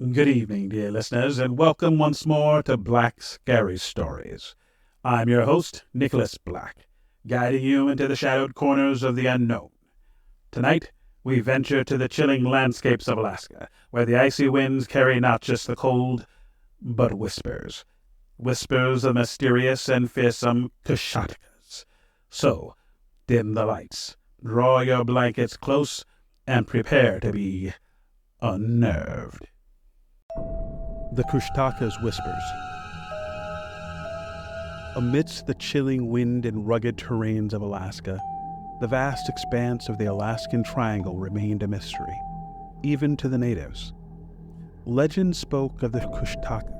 Good evening, dear listeners, and welcome once more to Black Scary Stories. I'm your host, Nicholas Black, guiding you into the shadowed corners of the unknown. Tonight, we venture to the chilling landscapes of Alaska, where the icy winds carry not just the cold, but whispers. Whispers of mysterious and fearsome Kushtakas. So, dim the lights, draw your blankets close, and prepare to be unnerved. The Kushtaka's whispers. Amidst the chilling wind and rugged terrains of Alaska, the vast expanse of the Alaskan Triangle remained a mystery, even to the natives. Legend spoke of the Kushtaka,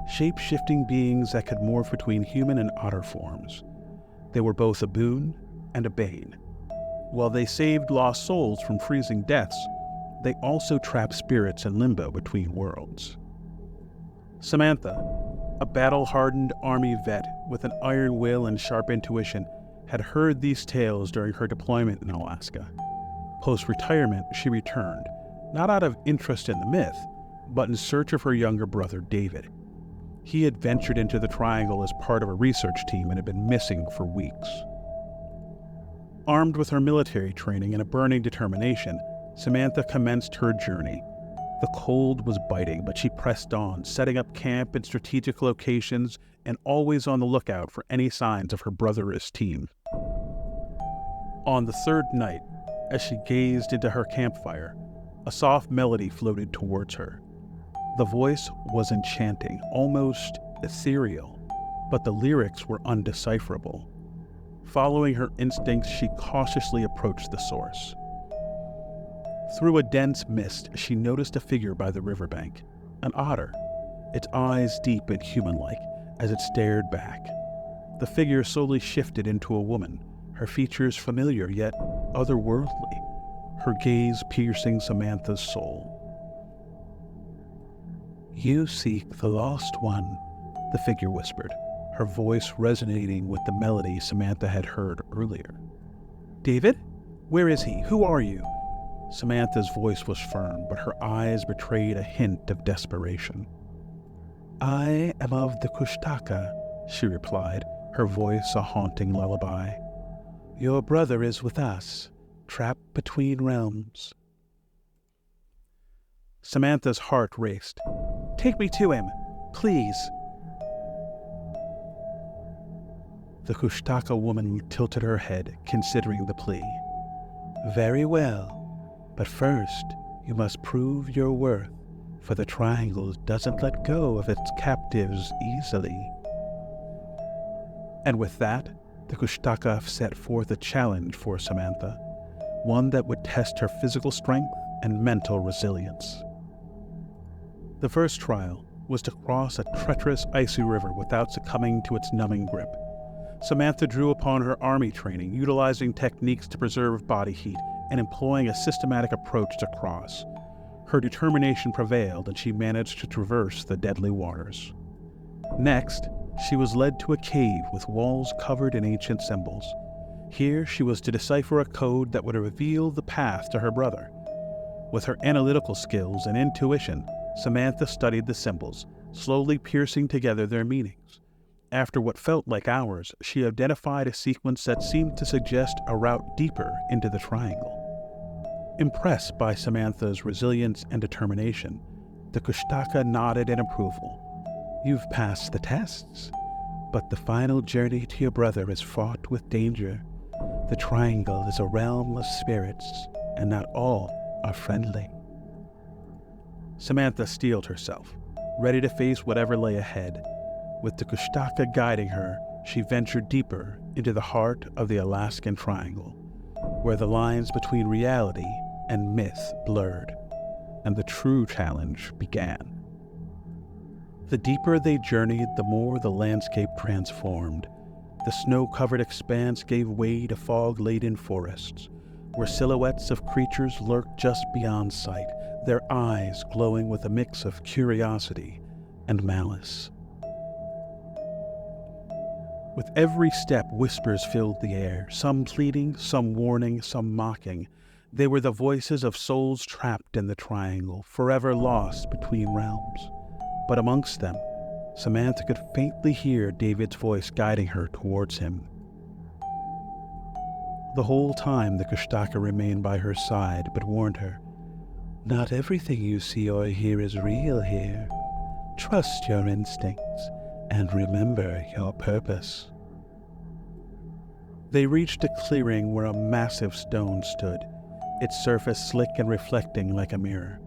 shape-shifting beings that could morph between human and otter forms. They were both a boon and a bane. While they saved lost souls from freezing deaths, they also trapped spirits in limbo between worlds. Samantha, a battle-hardened Army vet with an iron will and sharp intuition, had heard these tales during her deployment in Alaska. Post-retirement, she returned, not out of interest in the myth, but in search of her younger brother, David. He had ventured into the Triangle as part of a research team and had been missing for weeks. Armed with her military training and a burning determination, Samantha commenced her journey. The cold was biting, but she pressed on, setting up camp in strategic locations and always on the lookout for any signs of her brother's team. On the third night, as she gazed into her campfire, a soft melody floated towards her. The voice was enchanting, almost ethereal, but the lyrics were undecipherable. Following her instincts, she cautiously approached the source. Through a dense mist, she noticed a figure by the riverbank, an otter, its eyes deep and human-like as it stared back. The figure slowly shifted into a woman, her features familiar yet otherworldly, her gaze piercing Samantha's soul. "You seek the lost one," the figure whispered, her voice resonating with the melody Samantha had heard earlier. "David? Where is he? Who are you?" Samantha's voice was firm, but her eyes betrayed a hint of desperation. "I am of the Kushtaka," she replied, her voice a haunting lullaby. "Your brother is with us, trapped between realms." Samantha's heart raced. "Take me to him, please." The Kushtaka woman tilted her head, considering the plea. "Very well. But first, you must prove your worth, for the Triangle doesn't let go of its captives easily." And with that, the Kushtaka set forth a challenge for Samantha, one that would test her physical strength and mental resilience. The first trial was to cross a treacherous icy river without succumbing to its numbing grip. Samantha drew upon her Army training, utilizing techniques to preserve body heat and employing a systematic approach to cross. Her determination prevailed, and she managed to traverse the deadly waters. Next, she was led to a cave with walls covered in ancient symbols. Here, she was to decipher a code that would reveal the path to her brother. With her analytical skills and intuition, Samantha studied the symbols, slowly piecing together their meanings. After what felt like hours, she identified a sequence that seemed to suggest a route deeper into the Triangle. Impressed by Samantha's resilience and determination, the Kushtaka nodded in approval. "You've passed the tests, but the final journey to your brother is fraught with danger. The Triangle is a realm of spirits, and not all are friendly." Samantha steeled herself, ready to face whatever lay ahead. With the Kushtaka guiding her, she ventured deeper into the heart of the Alaskan Triangle, where the lines between reality and myth blurred, and the true challenge began. The deeper they journeyed, the more the landscape transformed. The snow-covered expanse gave way to fog-laden forests, where silhouettes of creatures lurked just beyond sight, their eyes glowing with a mix of curiosity and malice. With every step, whispers filled the air, some pleading, some warning, some mocking. They were the voices of souls trapped in the triangle, forever lost between realms. But amongst them, Samantha could faintly hear David's voice guiding her towards him. The whole time the Kushtaka remained by her side, but warned her, "Not everything you see or hear is real here. Trust your instincts and remember your purpose." They reached a clearing where a massive stone stood, its surface slick and reflecting like a mirror.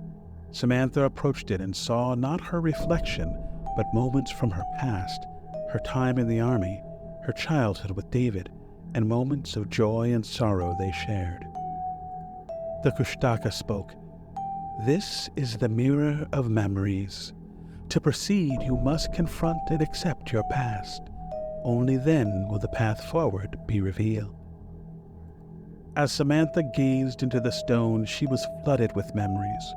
Samantha approached it and saw not her reflection, but moments from her past, her time in the army, her childhood with David, and moments of joy and sorrow they shared. The Kushtaka spoke, "This is the mirror of memories. To proceed, you must confront and accept your past. Only then will the path forward be revealed." As Samantha gazed into the stone, she was flooded with memories.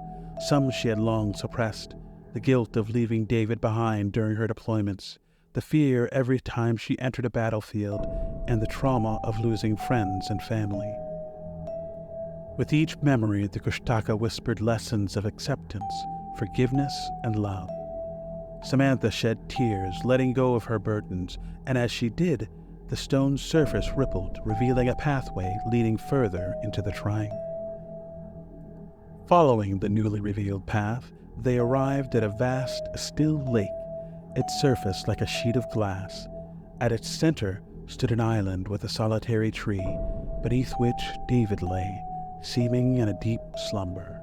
Some she had long suppressed, the guilt of leaving David behind during her deployments, the fear every time she entered a battlefield, and the trauma of losing friends and family. With each memory, the Kushtaka whispered lessons of acceptance, forgiveness, and love. Samantha shed tears, letting go of her burdens, and as she did, the stone's surface rippled, revealing a pathway leading further into the triangle. Following the newly revealed path, they arrived at a vast, still lake, its surface like a sheet of glass. At its center stood an island with a solitary tree, beneath which David lay, seeming in a deep slumber.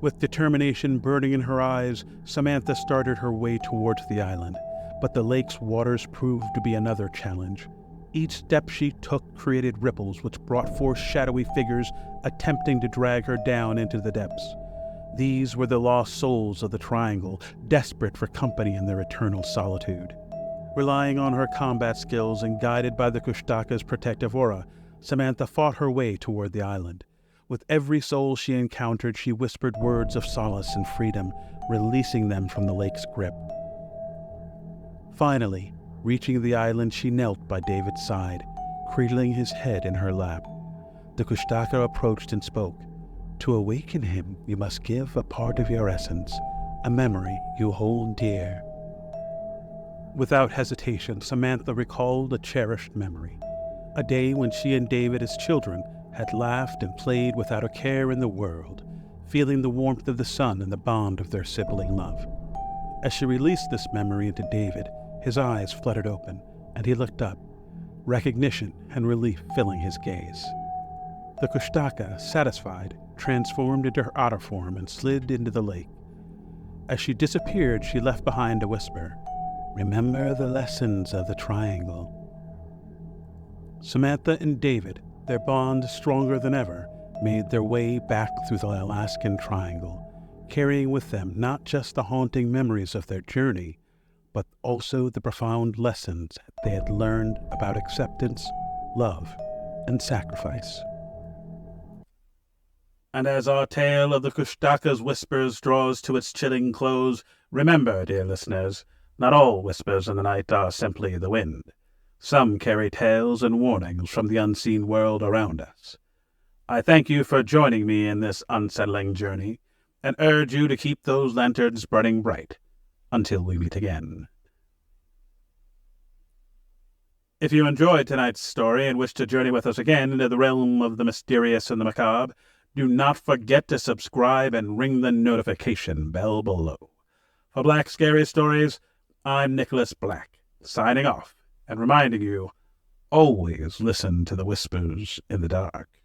With determination burning in her eyes, Samantha started her way towards the island, but the lake's waters proved to be another challenge. Each step she took created ripples which brought forth shadowy figures attempting to drag her down into the depths. These were the lost souls of the triangle, desperate for company in their eternal solitude. Relying on her combat skills and guided by the Kushtaka's protective aura, Samantha fought her way toward the island. With every soul she encountered, she whispered words of solace and freedom, releasing them from the lake's grip. Finally, reaching the island, she knelt by David's side, cradling his head in her lap. The Kushtaka approached and spoke. "To awaken him, you must give a part of your essence, a memory you hold dear." Without hesitation, Samantha recalled a cherished memory, a day when she and David as children had laughed and played without a care in the world, feeling the warmth of the sun and the bond of their sibling love. As she released this memory into David, his eyes fluttered open, and he looked up, recognition and relief filling his gaze. The Kushtaka, satisfied, transformed into her otter form and slid into the lake. As she disappeared, she left behind a whisper, "Remember the lessons of the triangle." Samantha and David, their bond stronger than ever, made their way back through the Alaskan Triangle, carrying with them not just the haunting memories of their journey, but also the profound lessons they had learned about acceptance, love, and sacrifice. And as our tale of the Kushtaka's whispers draws to its chilling close, remember, dear listeners, not all whispers in the night are simply the wind. Some carry tales and warnings from the unseen world around us. I thank you for joining me in this unsettling journey, and urge you to keep those lanterns burning bright until we meet again. If you enjoyed tonight's story and wish to journey with us again into the realm of the mysterious and the macabre, do not forget to subscribe and ring the notification bell below. For Black Scary Stories, I'm Nicholas Black, signing off and reminding you, always listen to the whispers in the dark.